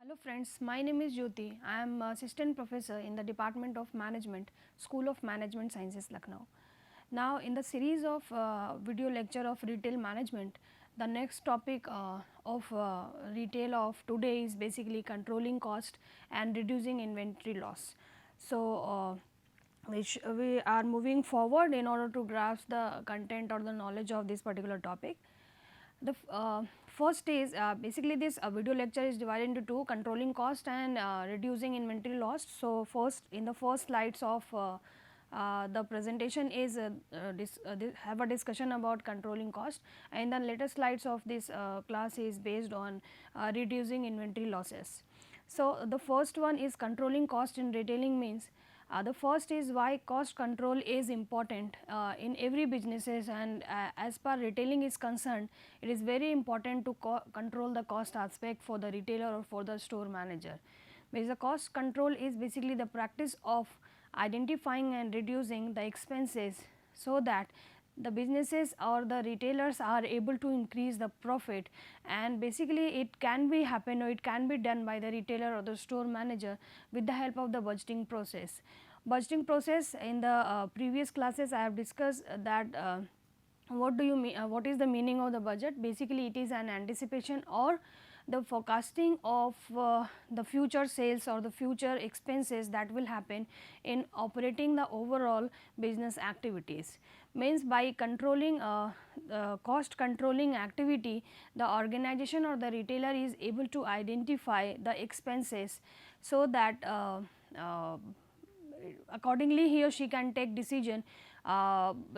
Hello friends, my name is Jyoti. I am assistant professor in the Department of Management, School of Management Sciences, Lucknow. Now in the series of video lecture of retail management, the next topic of retail of today is basically controlling cost and reducing inventory loss. So, we are moving forward in order to grasp the content or the knowledge of this particular topic. The first is basically this video lecture is divided into two, controlling cost and reducing inventory loss. So, first in the first slides of the presentation is have a discussion about controlling cost, and the later slides of this class is based on reducing inventory losses. So, the first one is controlling cost in retailing means the first is why cost control is important in every businesses, and as per retailing is concerned, it is very important to control the cost aspect for the retailer or for the store manager. Because the cost control is basically the practice of identifying and reducing the expenses so that the businesses or the retailers are able to increase the profit, and basically it can be happen or it can be done by the retailer or the store manager with the help of the budgeting process. Budgeting process, in the previous classes I have discussed that what do you mean, what is the meaning of the budget? Basically it is an anticipation or the forecasting of the future sales or the future expenses that will happen in operating the overall business activities. Means by controlling cost controlling activity, the organization or the retailer is able to identify the expenses so that accordingly he or she can take decision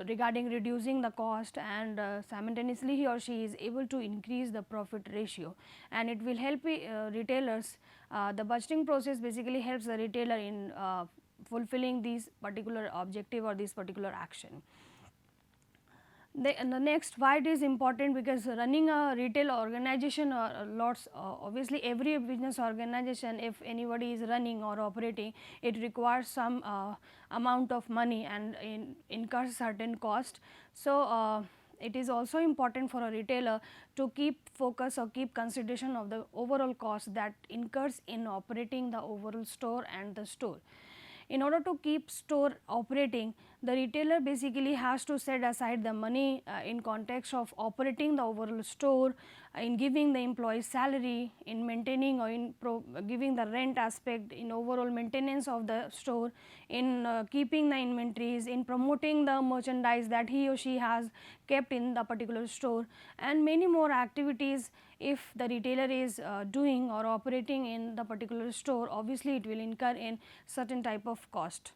regarding reducing the cost, and simultaneously he or she is able to increase the profit ratio, and it will help retailers. The budgeting process basically helps the retailer in fulfilling this particular objective or this particular action. The next, why it is important, because running a retail organization or lots obviously every business organization, if anybody is running or operating, it requires some amount of money and incurs certain cost. So, it is also important for a retailer to keep focus or keep consideration of the overall cost that incurs in operating the overall store and the store. In order to keep store operating, the retailer basically has to set aside the money in context of operating the overall store, in giving the employee salary, in maintaining or in giving the rent aspect, in overall maintenance of the store, in keeping the inventories, in promoting the merchandise that he or she has kept in the particular store, and many more activities. If the retailer is doing or operating in the particular store, obviously it will incur in certain type of cost.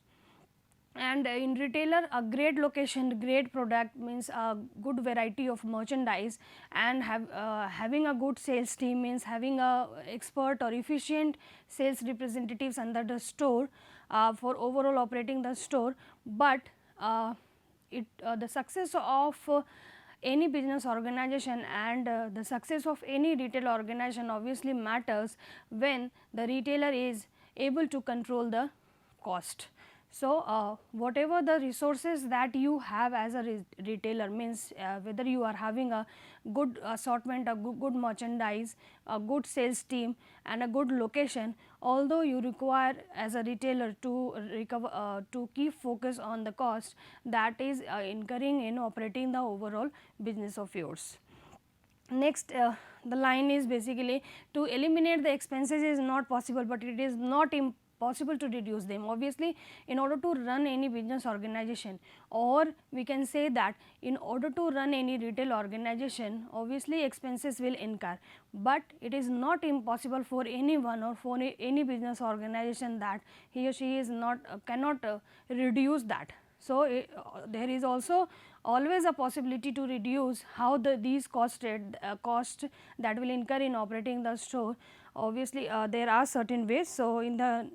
And in retailer, a great location, great product means a good variety of merchandise, and having a good sales team means having a expert or efficient sales representatives under the store for overall operating the store. But the success of any business organization and the success of any retail organization obviously matters when the retailer is able to control the cost. So, whatever the resources that you have as a retailer, means whether you are having a good assortment, a good merchandise, a good sales team and a good location, although you require as a retailer to recover to keep focus on the cost that is incurring in operating the overall business of yours. Next, the line is basically to eliminate the expenses is not possible, but it is not possible to reduce them. Obviously, in order to run any business organization, or we can say that in order to run any retail organization, obviously expenses will incur, but it is not impossible for anyone or for any business organization that he or she is not cannot reduce that. So, there is also always a possibility to reduce how these cost that will incur in operating the store. Obviously, there are certain ways. So, in the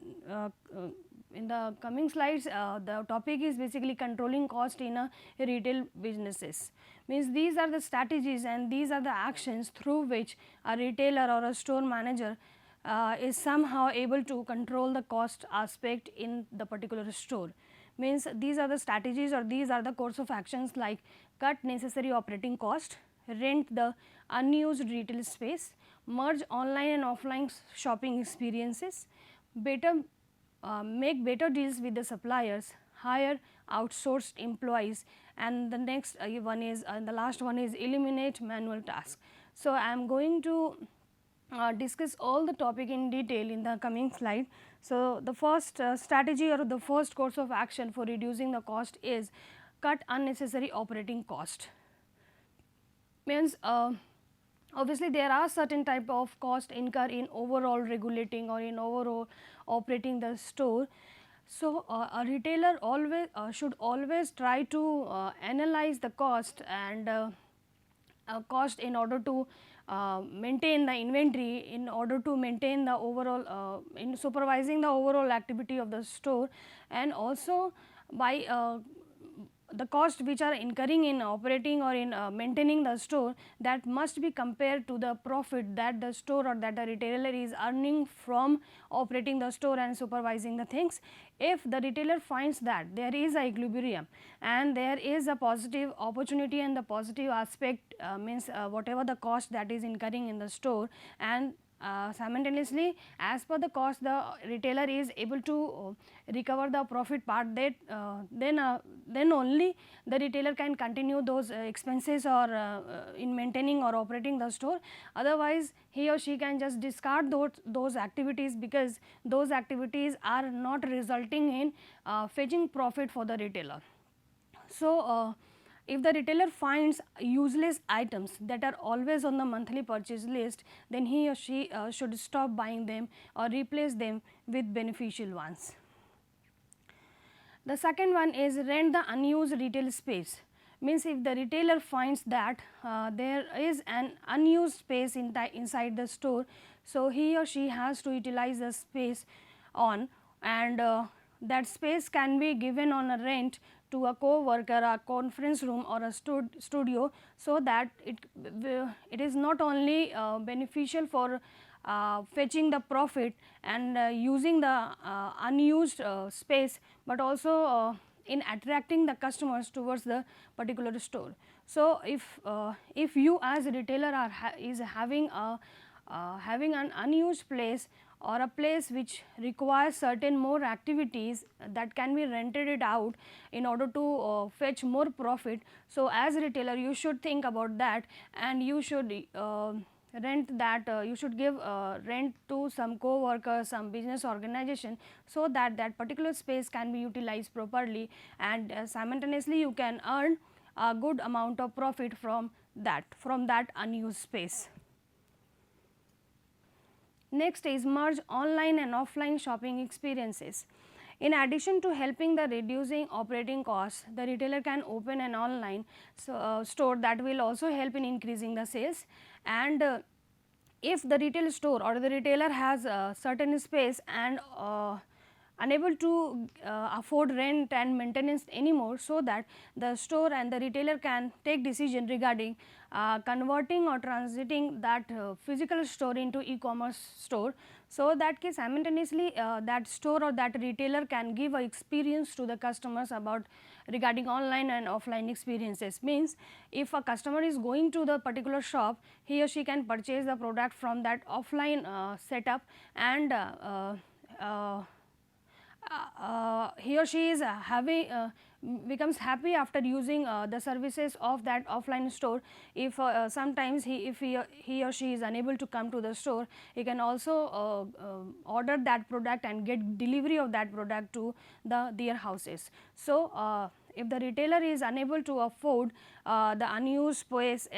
coming slides, the topic is basically controlling cost in a retail businesses. Means these are the strategies and these are the actions through which a retailer or a store manager is somehow able to control the cost aspect in the particular store. means these are the strategies or these are the course of actions like cut necessary operating cost, rent the unused retail space, merge online and offline shopping experiences, better make better deals with the suppliers, hire outsourced employees, and the next one is the last one is eliminate manual tasks. So, I am going to discuss all the topic in detail in the coming slide. So, the first strategy or the first course of action for reducing the cost is cut unnecessary operating cost. Means obviously there are certain type of cost incur in overall regulating or in overall operating the store. So, a retailer always should always try to analyze the cost and cost in order to maintain the inventory, in order to maintain the overall in supervising the overall activity of the store, and also by the cost which are incurring in operating or in maintaining the store, that must be compared to the profit that the store or that the retailer is earning from operating the store and supervising the things. If the retailer finds that there is a equilibrium and there is a positive opportunity and the positive aspect means whatever the cost that is incurring in the store, and simultaneously as per the cost the retailer is able to recover the profit part, that then only the retailer can continue those expenses or in maintaining or operating the store. Otherwise he or she can just discard those activities, because those activities are not resulting in fetching profit for the retailer. So, if the retailer finds useless items that are always on the monthly purchase list, then he or she should stop buying them or replace them with beneficial ones. The second one is rent the unused retail space. Means if the retailer finds that there is an unused space inside the store, so he or she has to utilize the space on, and that space can be given on a rent to a co-worker, a conference room or a studio, so that it is not only beneficial for fetching the profit and using the unused space, but also in attracting the customers towards the particular store. So, if you as a retailer are having an unused place or a place which requires certain more activities that can be rented it out in order to fetch more profit. So, as a retailer you should think about that, and you should rent that you should give rent to some co-workers, some business organization, so that that particular space can be utilized properly, and simultaneously you can earn a good amount of profit from that unused space. Next is merge online and offline shopping experiences. In addition to helping the reducing operating costs, the retailer can open an online store that will also help in increasing the sales. And if the retail store or the retailer has certain space and unable to afford rent and maintenance anymore, so that the store and the retailer can take decision regarding converting or transiting that physical store into e-commerce store. So, that case simultaneously that store or that retailer can give a experience to the customers about regarding online and offline experiences. Means if a customer is going to the particular shop, he or she can purchase the product from that offline setup, and he or she is becomes happy after using the services of that offline store. If sometimes if he or she is unable to come to the store, he can also order that product and get delivery of that product to their houses. So, if the retailer is unable to afford the unused space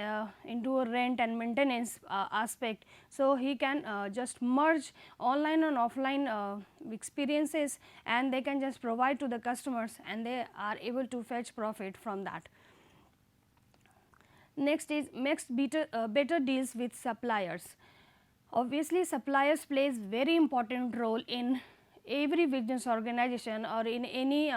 into a rent and maintenance aspect, so he can just merge online and offline experiences, and they can just provide to the customers, and they are able to fetch profit from that. Next is makes better deals with suppliers. Obviously, suppliers plays very important role in every business organization or in any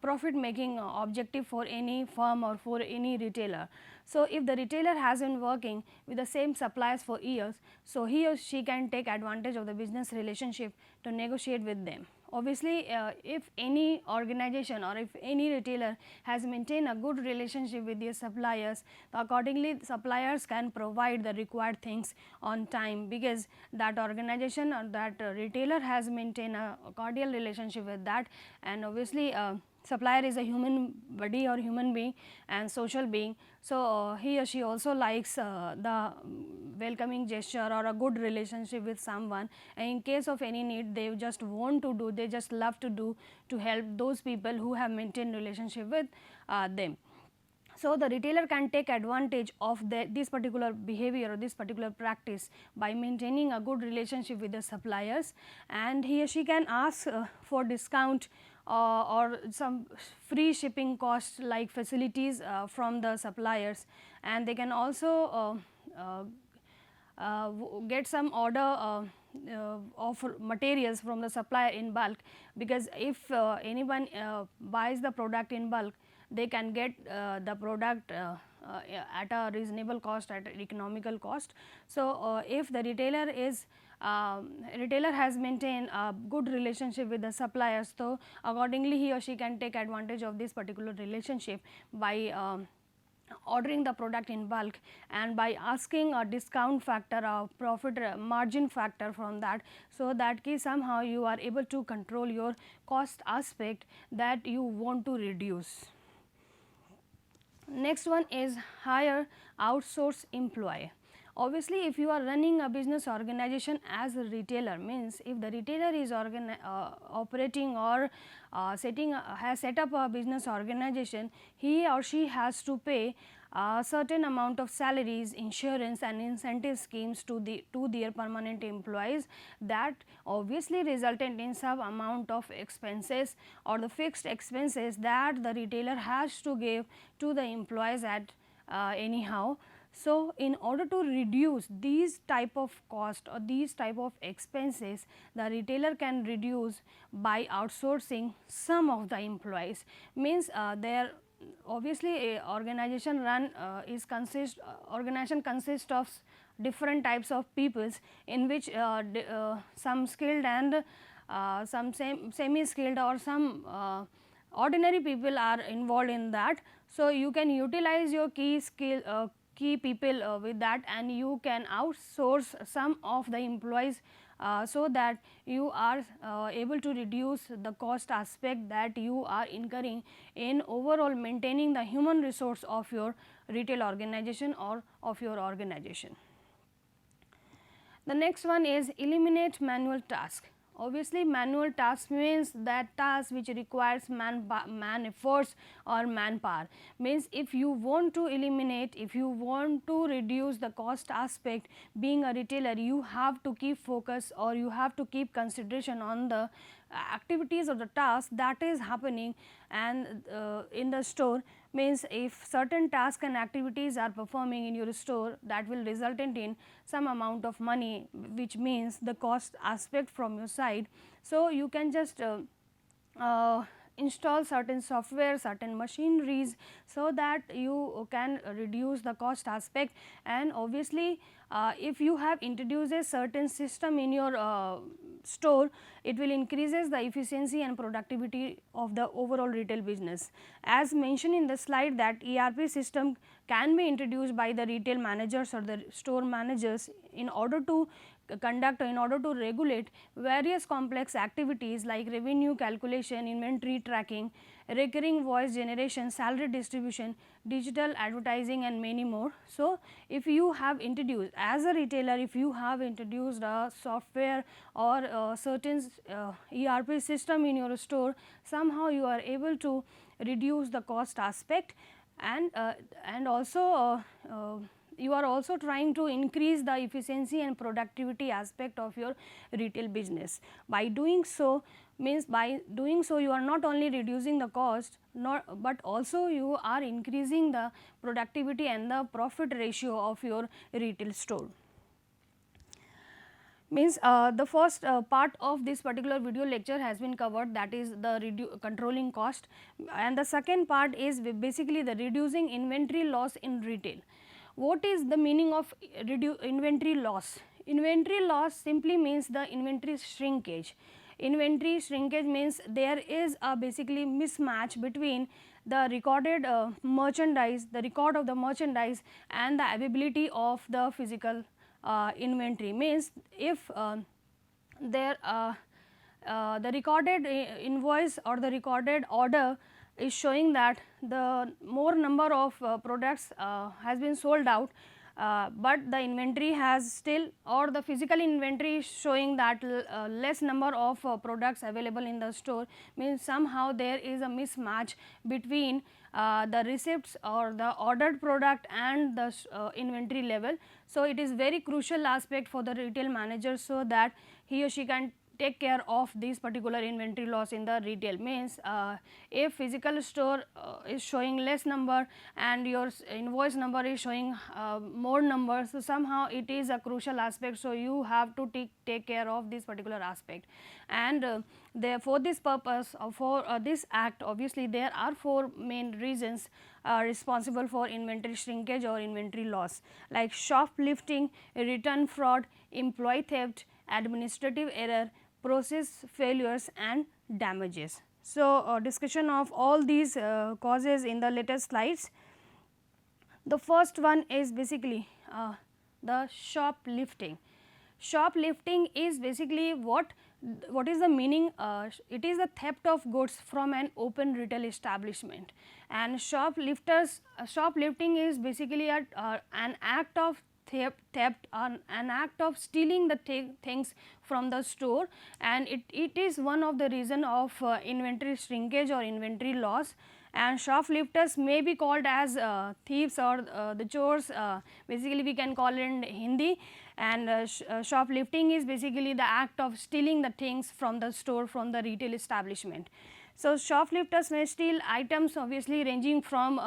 profit making objective for any firm or for any retailer. So, if the retailer has been working with the same suppliers for years, so he or she can take advantage of the business relationship to negotiate with them, obviously if any organization or if any retailer has maintained a good relationship with their suppliers, accordingly suppliers can provide the required things on time, because that organization or that retailer has maintained a cordial relationship with that. And obviously supplier is a human body or human being and social being. So he or she also likes the welcoming gesture or a good relationship with someone, and in case of any need they just want to do, they just love to do to help those people who have maintained relationship with them. So the retailer can take advantage of this particular behavior or this particular practice by maintaining a good relationship with the suppliers, and he or she can ask for discount or some free shipping cost like facilities from the suppliers, and they can also get some order of materials from the supplier in bulk, because if anyone buys the product in bulk, they can get the product at a reasonable cost, at an economical cost. So if the retailer has maintained a good relationship with the suppliers, so accordingly he or she can take advantage of this particular relationship by ordering the product in bulk and by asking a discount factor, a profit margin factor from that, so that somehow you are able to control your cost aspect that you want to reduce. Next one is hire outsource employee. Obviously, if you are running a business organization as a retailer, means if the retailer is operating or has set up a business organization, he or she has to pay a certain amount of salaries, insurance and incentive schemes to their permanent employees, that obviously resultant in some amount of expenses or the fixed expenses that the retailer has to give to the employees at anyhow. So in order to reduce these type of cost or these type of expenses, the retailer can reduce by outsourcing some of the employees. Means their obviously a organization organization consists of different types of peoples, in which some skilled and some semi skilled or some ordinary people are involved in that. So you can utilize your key people with that, and you can outsource some of the employees so that you are able to reduce the cost aspect that you are incurring in overall maintaining the human resource of your retail organization or of your organization. The next one is eliminate manual task. Obviously, manual task means that task which requires man efforts or manpower. Means if you want to eliminate, if you want to reduce the cost aspect, being a retailer you have to keep focus or you have to keep consideration on the activities or the task that is happening and in the store. Means if certain tasks and activities are performing in your store, that will result in some amount of money, which means the cost aspect from your side. So you can just install certain software, certain machineries, so that you can reduce the cost aspect. And obviously if you have introduced a certain system in your store, it will increases the efficiency and productivity of the overall retail business. As mentioned in the slide, that ERP system can be introduced by the retail managers or the store managers in order to conduct or in order to regulate various complex activities like revenue calculation, inventory tracking, recurring voice generation, salary distribution, digital advertising and many more. So if you have introduced as a retailer, if you have introduced a software or a certain ERP system in your store, somehow you are able to reduce the cost aspect, and also you are also trying to increase the efficiency and productivity aspect of your retail business. By doing so, means by doing so you are not only reducing the cost, but also you are increasing the productivity and the profit ratio of your retail store. Means the first part of this particular video lecture has been covered, that is the controlling cost, and the second part is basically the reducing inventory loss in retail. What is the meaning of inventory loss? Inventory loss simply means the inventory shrinkage. inventory shrinkage means there is a basically mismatch between the recorded merchandise, the record of the merchandise and the availability of the physical inventory. Means if there the recorded invoice or the recorded order is showing that the more number of products has been sold out, but the inventory has still, or the physical inventory is showing that less number of products available in the store, means somehow there is a mismatch between the receipts or the ordered product and the inventory level. So, it is very crucial aspect for the retail manager, so that he or she can take care of this particular inventory loss in the retail. Means if physical store is showing less number and your invoice number is showing more numbers, so somehow it is a crucial aspect. So, you have to take care of this particular aspect, and for this purpose for this act, obviously there are 4 main reasons responsible for inventory shrinkage or inventory loss, like shoplifting, return fraud, employee theft, administrative error, process failures and damages. So, discussion of all these causes in the later slides. The first one is basically the shoplifting. Shoplifting is basically what is the meaning? It is the theft of goods from an open retail establishment, and shoplifting is basically an act of theft, an act of stealing the things from the store, and it is one of the reason of inventory shrinkage or inventory loss. And shoplifters may be called as thieves or the chores, basically we can call it in Hindi, and shoplifting is basically the act of stealing the things from the store, from the retail establishment. So, shoplifters may steal items obviously ranging from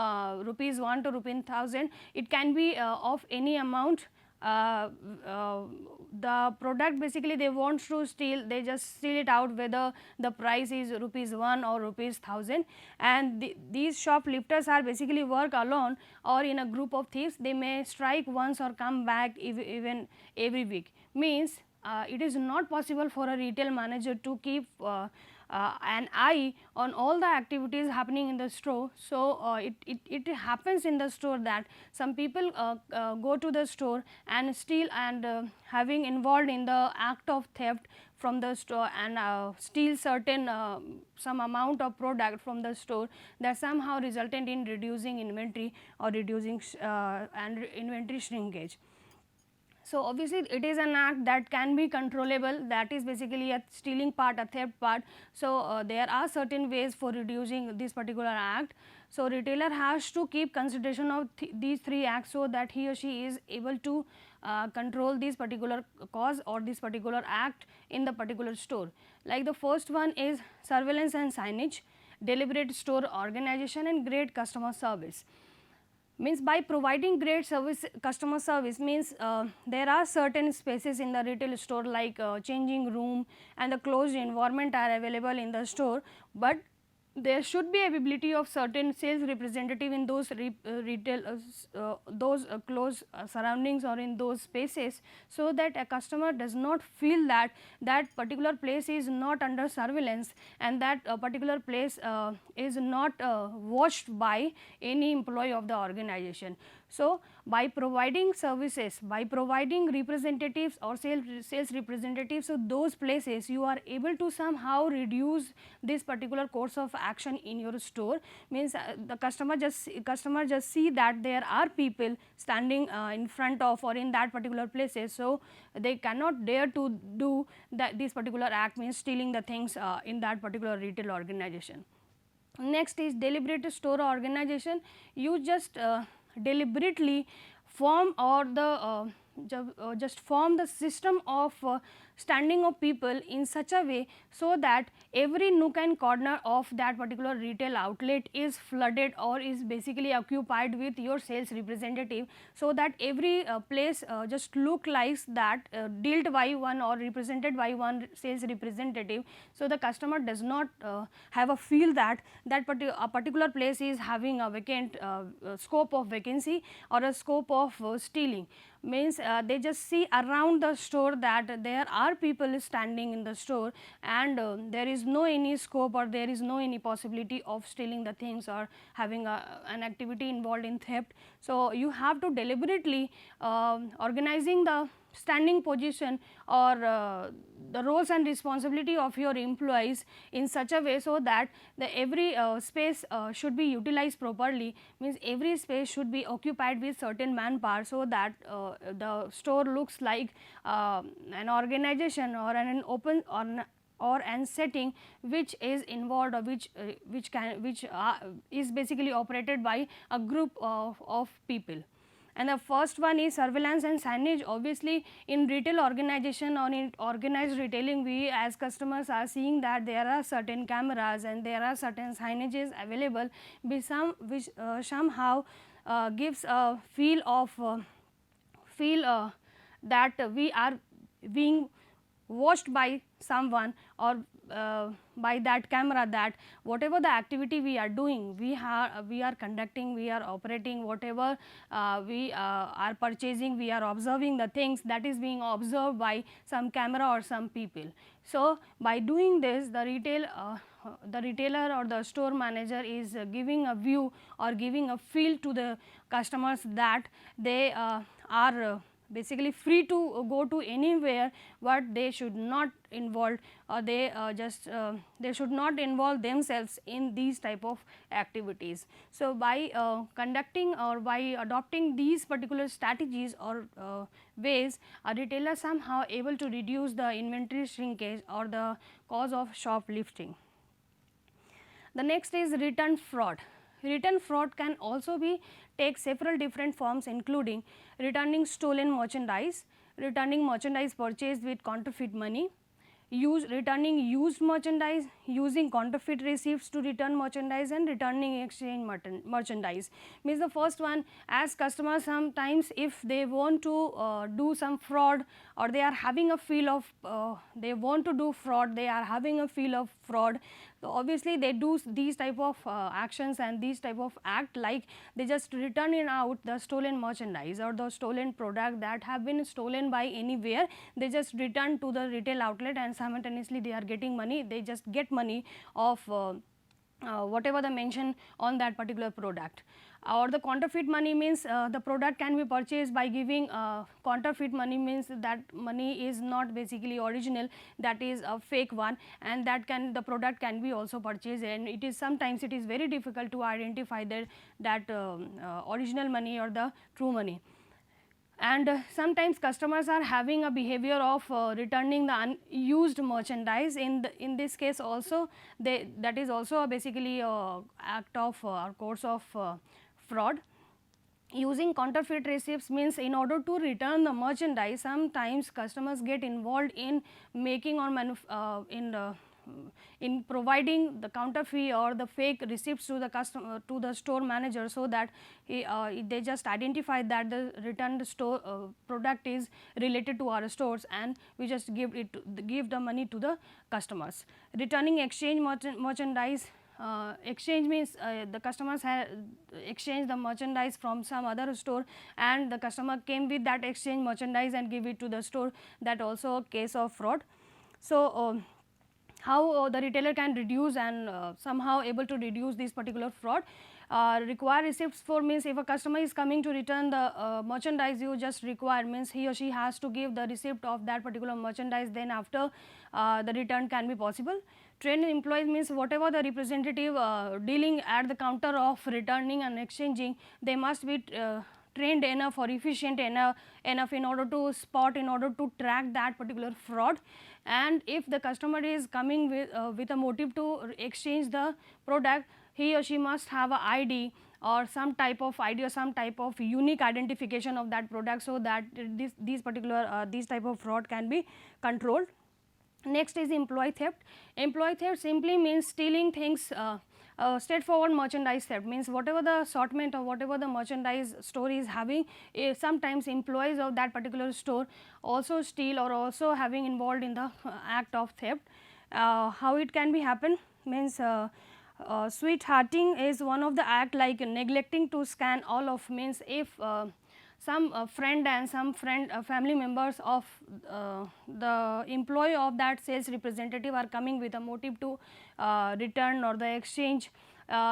rupees 1 to rupees 1000. It can be of any amount. The product basically they want to steal, they just steal it out whether the price is rupees 1 or rupees 1000, and these shoplifters are basically work alone or in a group of thieves. They may strike once or come back even every week. Means it is not possible for a retail manager to keep an eye on all the activities happening in the store. So, it happens in the store that some people go to the store and steal, and having involved in the act of theft from the store and steal certain some amount of product from the store, that somehow resulted in reducing inventory or reducing and inventory shrinkage. So, obviously it is an act that can be controllable, that is basically a stealing part, a theft part. So, there are certain ways for reducing this particular act. So, retailer has to keep consideration of these 3 acts, so that he or she is able to control this particular cause or this particular act in the particular store. Like the first one is surveillance and signage, deliberate store organization and great customer service. Means by providing great service, customer service means there are certain spaces in the retail store like changing room and the closed environment are available in the store, but there should be availability of certain sales representative in those close surroundings or in those spaces, so that a customer does not feel that that particular place is not under surveillance and that particular place is not watched by any employee of the organization. So, by providing services, by providing representatives or sales representatives of those places, you are able to somehow reduce this particular course of action in your store. Means the customer just see that there are people standing in front of or in that particular places. So, they cannot dare to do that this particular act, means stealing the things in that particular retail organization. Next is deliberate store organization. You just deliberately form or the just form the system of standing of people in such a way, so that every nook and corner of that particular retail outlet is flooded or is basically occupied with your sales representative, so that every place just look like that dealt by one or represented by one sales representative. So, the customer does not have a feel that a particular place is having a vacant scope of vacancy or a scope of stealing. means they just see around the store that there are people standing in the store, and there is no any scope or there is no any possibility of stealing the things or having an activity involved in theft. So, you have to deliberately organizing the standing position or the roles and responsibility of your employees in such a way, so that the every space should be utilized properly, means every space should be occupied with certain manpower, so that the store looks like an organization or an open or an setting which is involved, or which is basically operated by a group of people. And the first one is surveillance and signage. Obviously, in retail organization or in organized retailing, we as customers are seeing that there are certain cameras and there are certain signages available, which somehow gives a feel that we are being watched by someone, or by that camera, that whatever the activity we are doing, we are conducting, we are operating, whatever we are purchasing, we are observing the things, that is being observed by some camera or some people. So, by doing this, the retailer or the store manager is giving a view or giving a feel to the customers that they are basically free to go to anywhere, but they should not involve, or they should not involve themselves in these type of activities. So, by conducting or by adopting these particular strategies or ways, a retailer somehow able to reduce the inventory shrinkage or the cause of shoplifting. The next is return fraud. Return fraud can also be take several different forms, including returning stolen merchandise, returning merchandise purchased with counterfeit money, returning used merchandise, using counterfeit receipts to return merchandise, and returning exchange merchandise. Means the first one, as customers sometimes if they want to do some fraud, or they are having a feel of they want to do fraud, they are having a feel of fraud. So, obviously, they do these type of actions and these type of act, like they just return in out the stolen merchandise or the stolen product that have been stolen by anywhere, they just return to the retail outlet, and simultaneously they are getting money, they just get money of whatever the mention on that particular product. Or the counterfeit money means the product can be purchased by giving counterfeit money, means that money is not basically original, that is a fake one, and that the product can be also purchased, and it is sometimes it is very difficult to identify that original money or the true money. And sometimes customers are having a behavior of returning the unused merchandise. In this case also, that is also basically a act of course of fraud. Using counterfeit receipts means in order to return the merchandise, sometimes customers get involved in making or in providing the counterfeit or the fake receipts to the customer, to the store manager, so that they just identify that the returned store product is related to our stores, and we just give the money to the customers. Returning exchange merchandise. Exchange means the customers have exchanged the merchandise from some other store, and the customer came with that exchange merchandise and give it to the store, that also a case of fraud. So, how the retailer can reduce and somehow able to reduce this particular fraud. Require receipts for means if a customer is coming to return the merchandise, you just require means he or she has to give the receipt of that particular merchandise, then after the return can be possible. Trained employees means whatever the representative dealing at the counter of returning and exchanging, they must be trained enough or efficient enough in order to spot, in order to track that particular fraud. And if the customer is coming with a motive to exchange the product, he or she must have a ID or some type of ID or some type of unique identification of that product, so that these type of fraud can be controlled. Next is employee theft. Employee theft simply means stealing things. Straightforward merchandise theft means whatever the assortment or whatever the merchandise store is having, sometimes employees of that particular store also steal or also having involved in the act of theft. How it can be happen means sweethearting is one of the act, like neglecting to scan all of, means if some friend and some family members of the employee of that sales representative are coming with a motive to return or the exchange.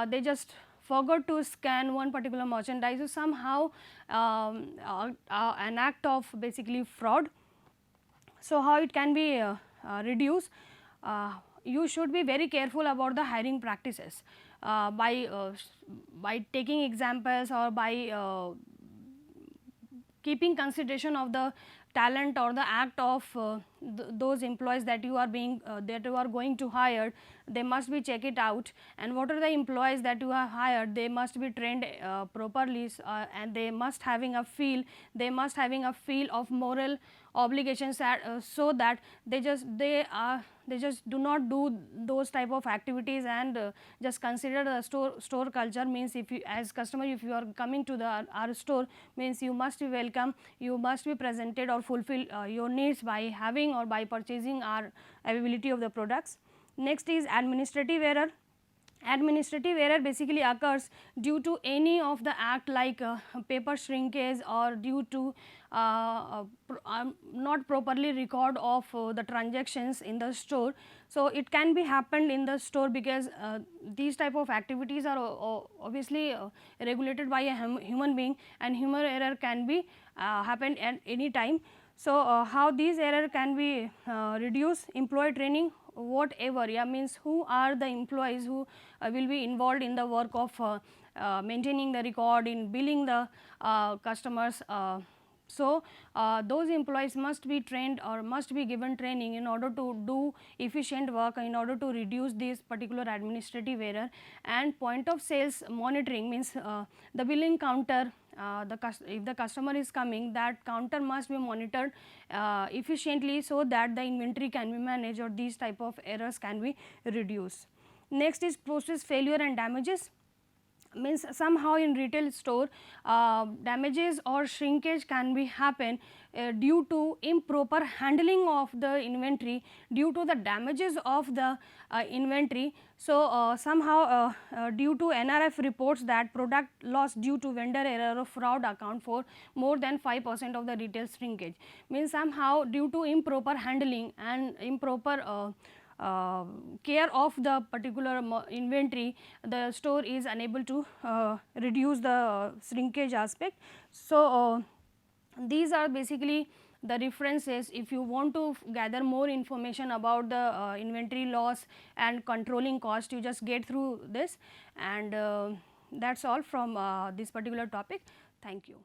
They just forgot to scan one particular merchandise, so somehow an act of basically fraud. So, how it can be reduced? You should be very careful about the hiring practices by taking examples or by keeping consideration of the talent or the act of those employees that you are going to hire. They must be check it out, and what are the employees that you have hired, they must be trained properly, and they must having a feel of moral obligations so that they just do not do those type of activities, and just consider the store culture. Means if you as customer, if you are coming to the our store, means you must be welcome, you must be presented or fulfill your needs by having or by purchasing our availability of the products. Next is administrative error. Administrative error basically occurs due to any of the act like paper shrinkage, or due to not properly record of the transactions in the store. So, it can be happened in the store because these type of activities are obviously regulated by a human being, and human error can be happen at any time. So, how these error can be reduced? Employee training, whatever, means who are the employees who will be involved in the work of maintaining the record, in billing the customers. So, those employees must be trained or must be given training in order to do efficient work, in order to reduce this particular administrative error. And point of sales monitoring means the billing counter, if the customer is coming, that counter must be monitored efficiently, so that the inventory can be managed or these type of errors can be reduced. Next is process failure and damages. Means somehow in retail store damages or shrinkage can be happen due to improper handling of the inventory, due to the damages of the inventory. So, somehow due to NRF reports that product loss due to vendor error or fraud account for more than 5% of the retail shrinkage. Means somehow due to improper handling and improper care of the particular inventory, the store is unable to reduce the shrinkage aspect. So, these are basically the references. If you want to gather more information about the inventory loss and controlling cost, you just get through this, and that is all from this particular topic. Thank you.